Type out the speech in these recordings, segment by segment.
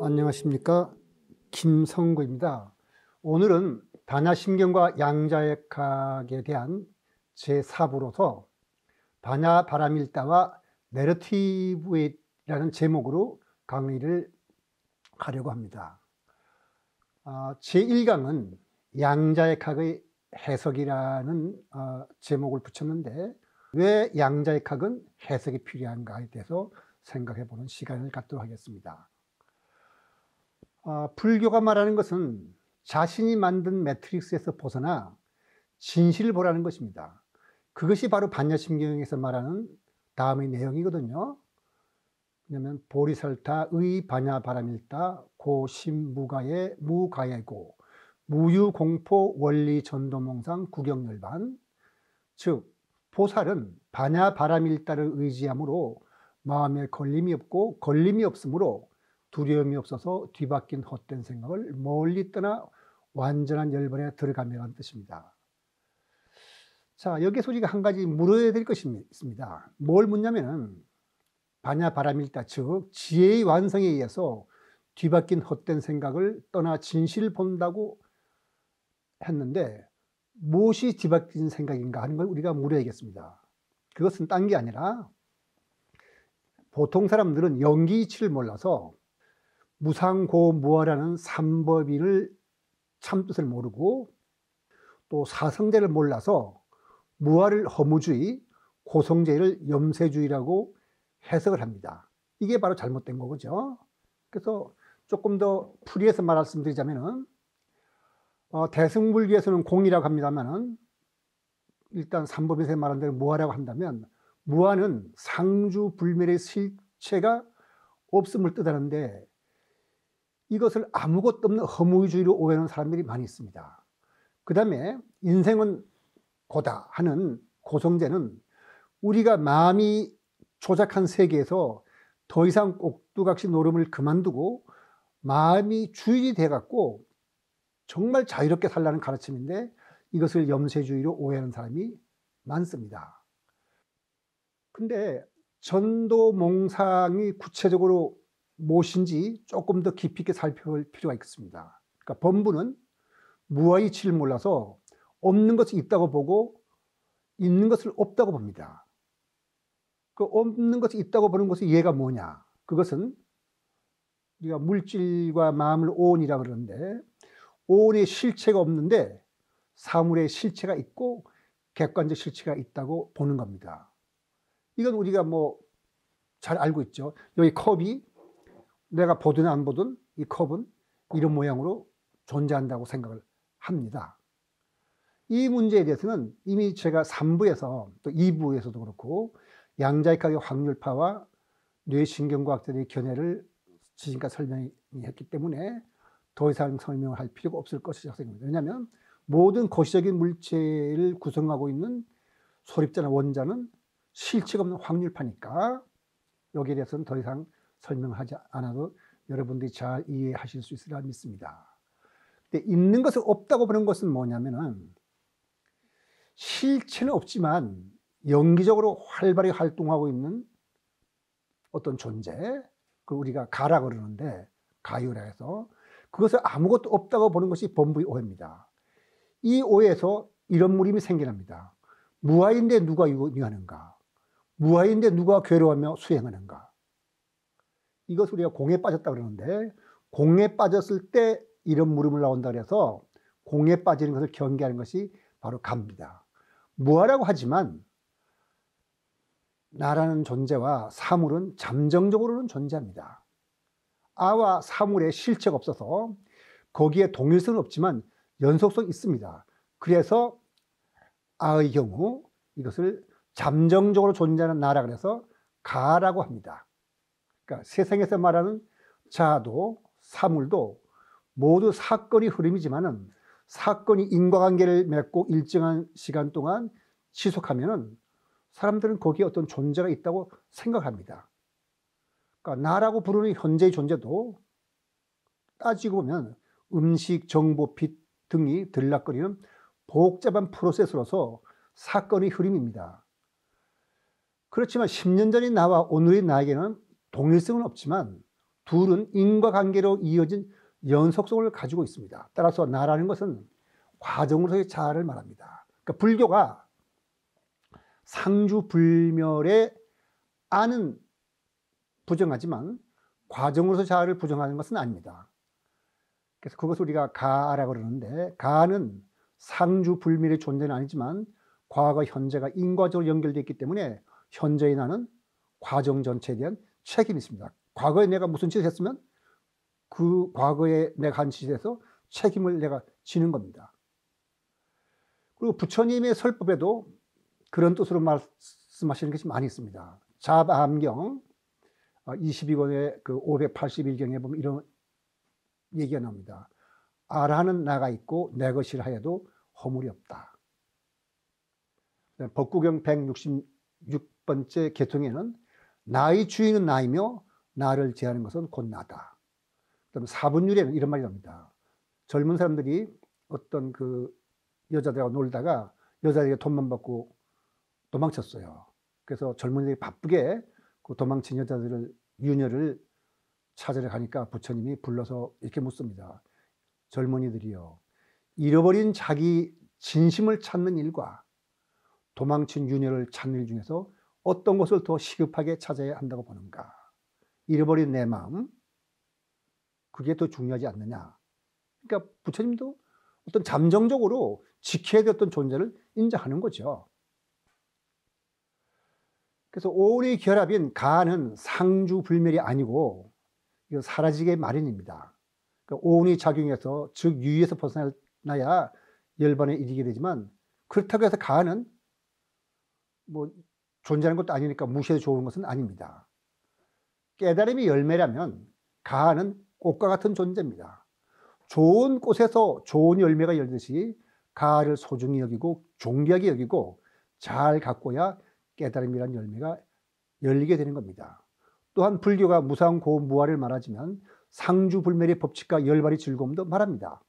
안녕하십니까, 김성구입니다. 오늘은 반야심경과 양자역학에 대한 제4부로서 반야바라밀다와 내러티브라는 제목으로 강의를 하려고 합니다. 제1강은 양자역학의 해석이라는 제목을 붙였는데, 왜 양자역학은 해석이 필요한가에 대해서 생각해보는 시간을 갖도록 하겠습니다. 불교가 말하는 것은 자신이 만든 매트릭스에서 벗어나 진실을 보라는 것입니다. 그것이 바로 반야심경에서 말하는 다음의 내용이거든요. 왜냐하면 보리설타의 반야바라밀다 고심무가의 무가예고 무유공포 원리전도몽상 구경열반, 즉 보살은 반야바라밀다를 의지함으로 마음에 걸림이 없고 걸림이 없으므로 두려움이 없어서 뒤바뀐 헛된 생각을 멀리 떠나 완전한 열반에 들어가며라는 뜻입니다. 자, 여기서 우리가 한 가지 물어야 될 것이 있습니다. 뭘 묻냐면은 반야바라밀다, 즉 지혜의 완성에 의해서 뒤바뀐 헛된 생각을 떠나 진실을 본다고 했는데, 무엇이 뒤바뀐 생각인가 하는 걸 우리가 물어야겠습니다. 그것은 딴 게 아니라, 보통 사람들은 영기이치를 몰라서 무상고무아라는 삼법인을 참뜻을 모르고, 또 사성제를 몰라서 무아를 허무주의, 고성제를 염세주의라고 해석을 합니다. 이게 바로 잘못된 거죠. 그래서 조금 더 풀이해서 말씀드리자면은, 대승불교에서는 공이라고 합니다만은, 일단 삼법에서 말한 대로 무아라고 한다면, 무아는 상주불멸의 실체가 없음을 뜻하는데, 이것을 아무것도 없는 허무주의로 오해하는 사람들이 많이 있습니다. 그 다음에 인생은 고다 하는 고성제는 우리가 마음이 조작한 세계에서 더 이상 꼭두각시 노름을 그만두고 마음이 주인이 돼갖고 정말 자유롭게 살라는 가르침인데, 이것을 염세주의로 오해하는 사람이 많습니다. 근데 전도몽상이 구체적으로 무엇인지 조금 더 깊이 있게 살펴볼 필요가 있습니다. 그러니까 범부는 무아의 이치를 몰라서 없는 것이 있다고 보고 있는 것을 없다고 봅니다. 그 없는 것이 있다고 보는 것의 이해가 뭐냐? 그것은 우리가 물질과 마음을 오온이라고 그러는데, 오온의 실체가 없는데 사물의 실체가 있고 객관적 실체가 있다고 보는 겁니다. 이건 우리가 잘 알고 있죠. 여기 컵이 내가 보든 안 보든 이 컵은 이런 모양으로 존재한다고 생각을 합니다. 이 문제에 대해서는 이미 제가 3부에서 또 2부에서도 그렇고 양자역학의 확률파와 뇌신경과학자들의 견해를 지금까지 설명했기 때문에 더 이상 설명을 할 필요가 없을 것이라고 생각합니다. 왜냐하면 모든 거시적인 물체를 구성하고 있는 소립자나 원자는 실체가 없는 확률파니까 여기에 대해서는 더 이상 설명하지 않아도 여러분들이 잘 이해하실 수 있으리라 믿습니다. 근데 있는 것을 없다고 보는 것은 뭐냐면은, 실체는 없지만 영기적으로 활발히 활동하고 있는 어떤 존재, 그걸 우리가 가라고 그러는데, 가유라 해서 그것을 아무것도 없다고 보는 것이 범부의 오해입니다. 이 오해에서 이런 무림이 생겨납니다. 무아인데 누가 유하는가? 무아인데 누가 괴로워하며 수행하는가? 이것을 우리가 공에 빠졌다 그러는데, 공에 빠졌을 때 이런 물음을 나온다 그래서 공에 빠지는 것을 경계하는 것이 바로 가입니다. 무아라고 하지만 나라는 존재와 사물은 잠정적으로는 존재합니다. 아와 사물의 실체가 없어서 거기에 동일성은 없지만 연속성이 있습니다. 그래서 아의 경우 이것을 잠정적으로 존재하는 나라 그래서 가라고 합니다. 그러니까 세상에서 말하는 자도 사물도 모두 사건의 흐름이지만은, 사건이 인과관계를 맺고 일정한 시간 동안 지속하면은 사람들은 거기에 어떤 존재가 있다고 생각합니다. 그러니까 나라고 부르는 현재의 존재도 따지고 보면 음식, 정보, 빛 등이 들락거리는 복잡한 프로세스로서 사건의 흐름입니다. 그렇지만 10년 전의 나와 오늘의 나에게는 동일성은 없지만 둘은 인과관계로 이어진 연속성을 가지고 있습니다. 따라서 나라는 것은 과정으로서의 자아를 말합니다. 그러니까 불교가 상주불멸의 안은 부정하지만 과정으로서 자아를 부정하는 것은 아닙니다. 그래서 그것을 우리가 가라고 그러는데, 가는 상주불멸의 존재는 아니지만 과거, 현재가 인과적으로 연결되어 있기 때문에 현재의 나는 과정 전체에 대한 책임이 있습니다. 과거에 내가 무슨 짓을 했으면 그 과거에 내가 한 짓에 대해서 책임을 내가 지는 겁니다. 그리고 부처님의 설법에도 그런 뜻으로 말씀하시는 것이 많이 있습니다. 잡암경 22권의 그 581경에 보면 이런 얘기가 나옵니다. 아라는 나가 있고 내 것이라 해도 허물이 없다. 법구경 166번째 개통에는 나의 주인은 나이며 나를 제하는 것은 곧 나다. 그다음 사분율에는 이런 말이 나옵니다. 젊은 사람들이 어떤 그 여자들하고 놀다가 여자에게 돈만 받고 도망쳤어요. 그래서 젊은이들이 바쁘게 그 도망친 여자들을, 유녀를 찾으러 가니까 부처님이 불러서 이렇게 묻습니다. 젊은이들이요, 잃어버린 자기 진심을 찾는 일과 도망친 유녀를 찾는 일 중에서 어떤 것을 더 시급하게 찾아야 한다고 보는가? 잃어버린 내 마음, 그게 더 중요하지 않느냐? 그러니까 부처님도 어떤 잠정적으로 지켜야 될 어떤 존재를 인정하는 거죠. 그래서 오온의 결합인 가는 상주불멸이 아니고 이거 사라지게 마련입니다. 그러니까 오온이 작용해서, 즉 유의에서 벗어나야 열반에 이르게 되지만, 그렇다고 해서 가는 뭐 존재하는 것도 아니니까 무시해도 좋은 것은 아닙니다. 깨달음이 열매라면 가는 꽃과 같은 존재입니다. 좋은 꽃에서 좋은 열매가 열듯이 가를 소중히 여기고 존귀하게 여기고 잘 가꿔야 깨달음이란 열매가 열리게 되는 겁니다. 또한 불교가 무상고무아를 말하지만 상주불멸의 법칙과 열반의 즐거움도 말합니다.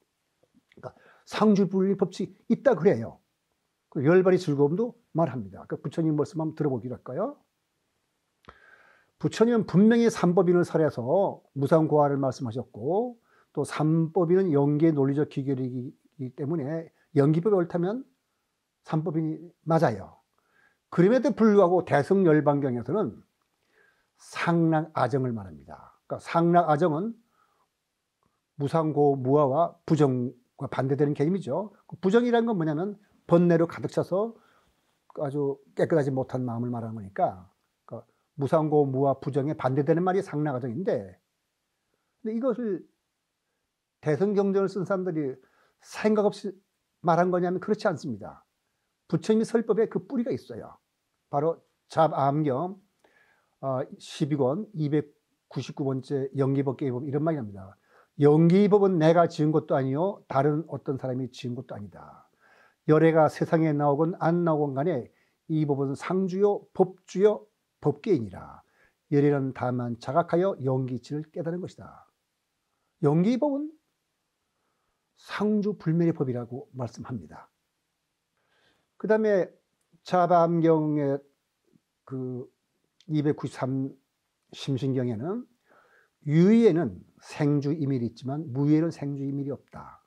그러니까 상주불멸의 법칙이 있다 그래요. 열반의 즐거움도 말합니다. 그러니까 부처님 말씀 한번 들어보기로 할까요? 부처님은 분명히 삼법인을 설해서 무상고아를 말씀하셨고, 또 삼법인은 연계의 논리적 기결이기 때문에 연기법이 옳다면 삼법인이 맞아요. 그럼에도 불구하고 대승열반경에서는 상락아정을 말합니다. 그러니까 상락아정은 무상고무아와 부정과 반대되는 개념이죠. 부정이라는 건 뭐냐면 번뇌로 가득 차서 아주 깨끗하지 못한 마음을 말하는 거니까, 그러니까 무상고무아 부정에 반대되는 말이 상락아정인데, 근데 이것을 대승경전을 쓴 사람들이 생각 없이 말한 거냐면 그렇지 않습니다. 부처님의 설법에 그 뿌리가 있어요. 바로 잡암경 12권 299번째 연기법계에 보면 이런 말이 납니다. 연기법은 내가 지은 것도 아니요 다른 어떤 사람이 지은 것도 아니다. 열애가 세상에 나오건 안 나오건 간에 이 법은 상주요 법주요 법계이니라. 열애는 다만 자각하여 연기치를 깨달은 것이다. 연기법은 상주불멸의 법이라고 말씀합니다. 그 다음에 자바암경의 그 293 심신경에는 유의에는 생주이밀이 있지만 무의에는 생주이밀이 없다.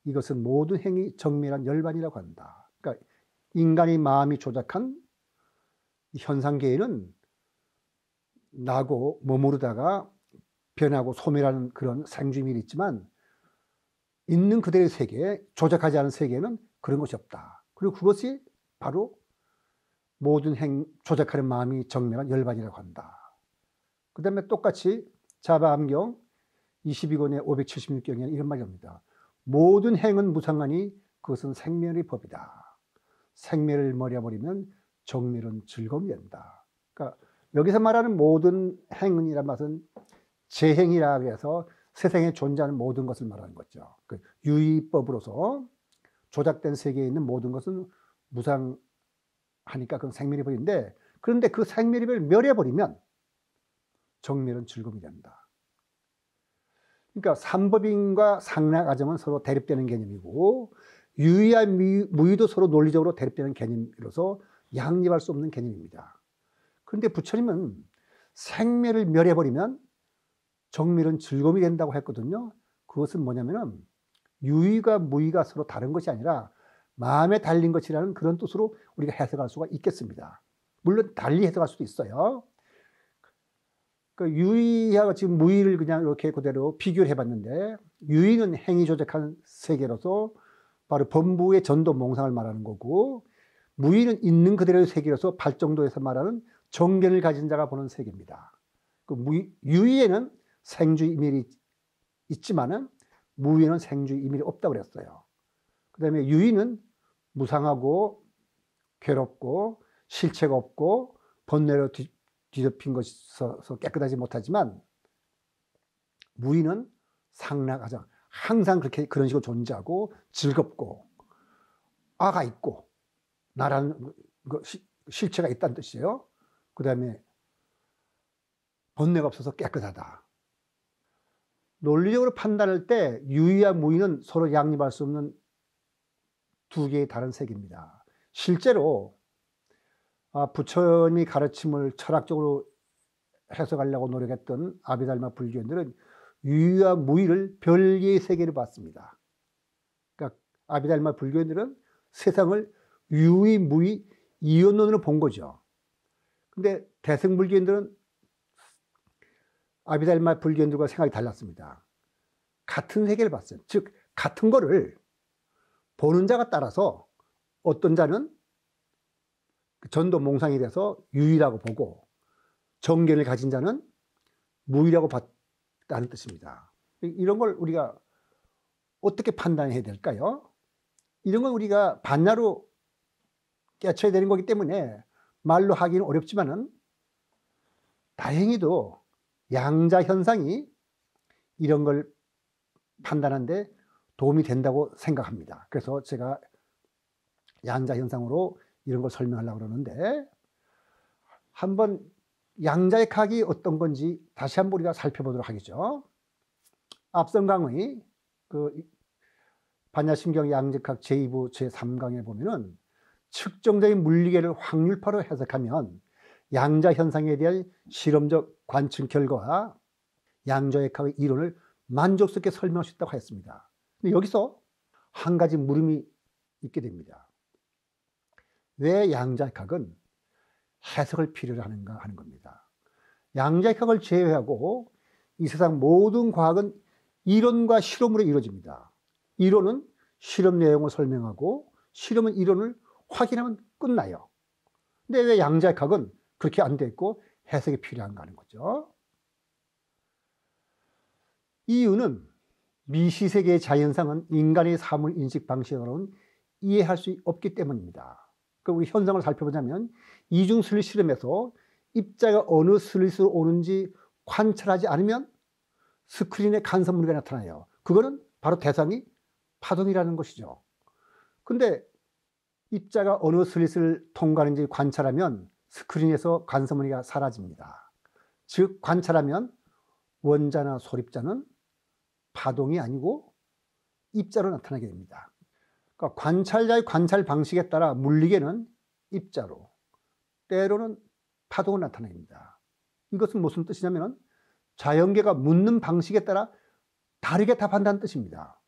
이것은 모든 행위 정밀한 열반이라고 한다. 그러니까 인간의 마음이 조작한 현상계에는 나고 머무르다가 변하고 소멸하는 그런 생주이밀이 있지만, 있는 그대로의 세계, 조작하지 않은 세계에는 그런 것이 없다. 그리고 그것이 바로 모든 조작하는 마음이 정밀한 열반이라고 한다. 그 다음에 똑같이 자바암경 22권의 576경에는 이런 말이 옵니다. 모든 행은 무상하니 그것은 생멸의 법이다. 생멸을 버려버리면 정멸은 즐거움이 된다. 그러니까 여기서 말하는 모든 행은이란 말은 재행이라 해서 세상에 존재하는 모든 것을 말하는 거죠. 그 유의법으로서 조작된 세계에 있는 모든 것은 무상하니까 그건 생멸의 법인데, 그런데 그 생멸의 법을 멸해버리면 정멸은 즐거움이 된다. 그러니까 삼법인과 상락아정은 서로 대립되는 개념이고, 유의와 무의도 서로 논리적으로 대립되는 개념이로서 양립할 수 없는 개념입니다. 그런데 부처님은 생멸을 멸해버리면 정멸은 즐거움이 된다고 했거든요. 그것은 뭐냐면은 유의가 무의가 서로 다른 것이 아니라 마음에 달린 것이라는 그런 뜻으로 우리가 해석할 수가 있겠습니다. 물론 달리 해석할 수도 있어요. 그 유의하고 지금 무의를 그냥 이렇게 그대로 비교를 해봤는데, 유의는 행위 조작한 세계로서 바로 범부의 전도 몽상을 말하는 거고, 무의는 있는 그대로의 세계로서 발정도에서 말하는 정견을 가진 자가 보는 세계입니다. 그 유의에는 생주의 이멸이 있지만은 무의에는 생주의 이멸이 없다고 그랬어요. 그 다음에 유의는 무상하고 괴롭고 실체가 없고 번뇌로 뒤덮인 것이서 깨끗하지 못하지만, 무의는 상락하자 항상 그렇게 그런 식으로 존재하고 즐겁고 아가 있고 나라는 실체가 있다는 뜻이에요. 그 다음에 번뇌가 없어서 깨끗하다. 논리적으로 판단할 때 유의와 무의는 서로 양립할 수 없는 두 개의 다른 세계입니다. 실제로 부처님이 가르침을 철학적으로 해석하려고 노력했던 아비달마 불교인들은 유의와 무의를 별개의 세계로 봤습니다. 그러니까 아비달마 불교인들은 세상을 유의, 무의, 이원론으로 본 거죠. 근데 대승불교인들은 아비달마 불교인들과 생각이 달랐습니다. 같은 세계를 봤어요. 즉 같은 거를 보는 자가 따라서 어떤 자는 전도 몽상이 돼서 유의라고 보고 정견을 가진 자는 무의라고 봤다는 뜻입니다. 이런 걸 우리가 어떻게 판단해야 될까요? 이런 건 우리가 반야로 깨쳐야 되는 거기 때문에 말로 하기는 어렵지만은, 다행히도 양자 현상이 이런 걸 판단하는데 도움이 된다고 생각합니다. 그래서 제가 양자 현상으로 이런 걸 설명하려고 그러는데, 한번 양자역학이 어떤 건지 다시 한번 우리가 살펴보도록 하겠죠. 앞선 강의 반야심경 양자역학 제2부 제3강에 보면은 측정적인 물리계를 확률파로 해석하면 양자 현상에 대한 실험적 관측 결과와 양자역학의 이론을 만족스럽게 설명할 수 있다고 했습니다. 근데 여기서 한 가지 물음이 있게 됩니다. 왜 양자역학은 해석을 필요로 하는가 하는 겁니다. 양자역학을 제외하고 이 세상 모든 과학은 이론과 실험으로 이루어집니다. 이론은 실험 내용을 설명하고 실험은 이론을 확인하면 끝나요. 근데 왜 양자역학은 그렇게 안 돼 있고 해석이 필요한가 하는 거죠. 이유는 미시세계의 자연상은 인간의 사물 인식 방식으로는 이해할 수 없기 때문입니다. 우리 현상을 살펴보자면 이중슬릿 실험에서 입자가 어느 슬릿으로 오는지 관찰하지 않으면 스크린에 간섭물이 나타나요. 그거는 바로 대상이 파동이라는 것이죠. 근데 입자가 어느 슬릿을 통과하는지 관찰하면 스크린에서 간섭물이 사라집니다. 즉 관찰하면 원자나 소립자는 파동이 아니고 입자로 나타나게 됩니다. 그러니까 관찰자의 관찰 방식에 따라 물리계는 입자로, 때로는 파동으로 나타납니다. 이것은 무슨 뜻이냐면 자연계가 묻는 방식에 따라 다르게 답한다는 뜻입니다.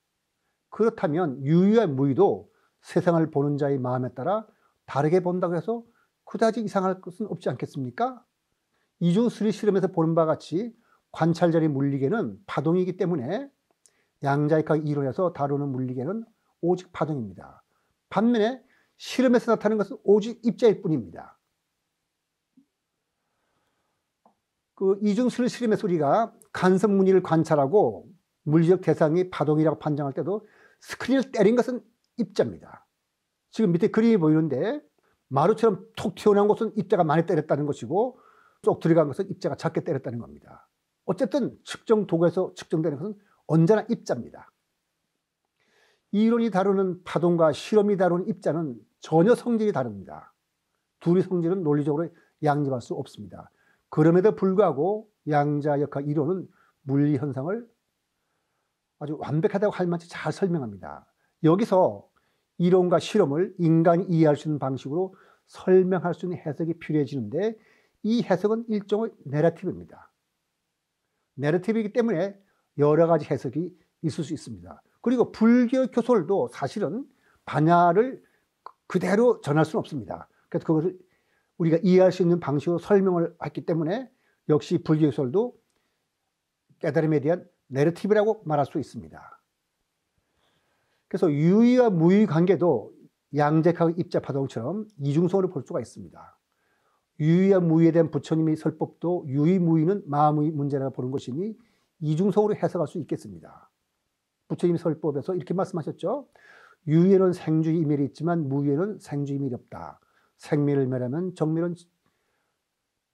그렇다면 유의와 무의도 세상을 보는 자의 마음에 따라 다르게 본다고 해서 그다지 이상할 것은 없지 않겠습니까? 이중슬릿 실험에서 보는 바와 같이 관찰자의 물리계는 파동이기 때문에 양자역학 이론에서 다루는 물리계는 오직 파동입니다. 반면에 실험에서 나타나는 것은 오직 입자일 뿐입니다. 이중슬릿 실험에서 우리가 간섭 무늬를 관찰하고 물리적 대상이 파동이라고 판정할 때도 스크린을 때린 것은 입자입니다. 지금 밑에 그림이 보이는데 마루처럼 톡 튀어나온 것은 입자가 많이 때렸다는 것이고 쏙 들어간 것은 입자가 작게 때렸다는 겁니다. 어쨌든 측정 도구에서 측정되는 것은 언제나 입자입니다. 이론이 다루는 파동과 실험이 다루는 입자는 전혀 성질이 다릅니다. 둘의 성질은 논리적으로 양립할 수 없습니다. 그럼에도 불구하고 양자역학 이론은 물리 현상을 아주 완벽하다고 할 만치 잘 설명합니다. 여기서 이론과 실험을 인간이 이해할 수 있는 방식으로 설명할 수 있는 해석이 필요해지는데, 이 해석은 일종의 내러티브입니다. 내러티브이기 때문에 여러 가지 해석이 있을 수 있습니다. 그리고 불교 교설도 사실은 반야를 그대로 전할 수는 없습니다. 그래서 그것을 우리가 이해할 수 있는 방식으로 설명을 했기 때문에 역시 불교 교설도 깨달음에 대한 내러티브라고 말할 수 있습니다. 그래서 유의와 무의 관계도 양재하고 입자파동처럼 이중성으로 볼 수가 있습니다. 유의와 무의에 대한 부처님의 설법도 유의, 무의는 마음의 문제라고 보는 것이니 이중성으로 해석할 수 있겠습니다. 부처님 설법에서 이렇게 말씀하셨죠. 유의에는 생주의 이멸이 있지만 무의에는 생주의 이멸이 없다. 생멸을 멸하면 정멸은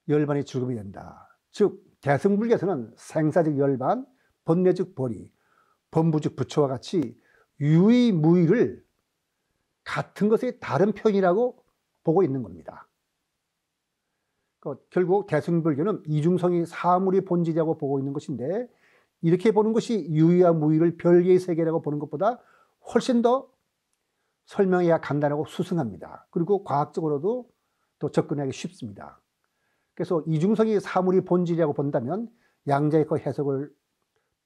열반의 죽음이 된다. 즉 대승불교에서는 생사즉 열반, 번뇌즉 벌이, 범부즉 부처와 같이 유의, 무의를 같은 것의 다른 표현이라고 보고 있는 겁니다. 결국 대승불교는 이중성이 사물의 본질이라고 보고 있는 것인데 이렇게 보는 것이 유의와 무의를 별개의 세계라고 보는 것보다 훨씬 더 설명해야 간단하고 수승합니다. 그리고 과학적으로도 또 접근하기 쉽습니다. 그래서 이중성이 사물의 본질이라고 본다면 양자의 그 해석을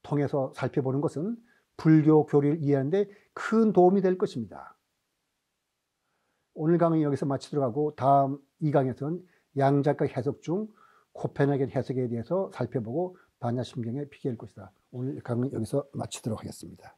통해서 살펴보는 것은 불교 교리를 이해하는 데 큰 도움이 될 것입니다. 오늘 강의 여기서 마치도록 하고 다음 이 강에서는 양자의 해석 중 코펜하겐 해석에 대해서 살펴보고 반야심경에 비교할 것이다. 오늘 강의 여기서 마치도록 하겠습니다.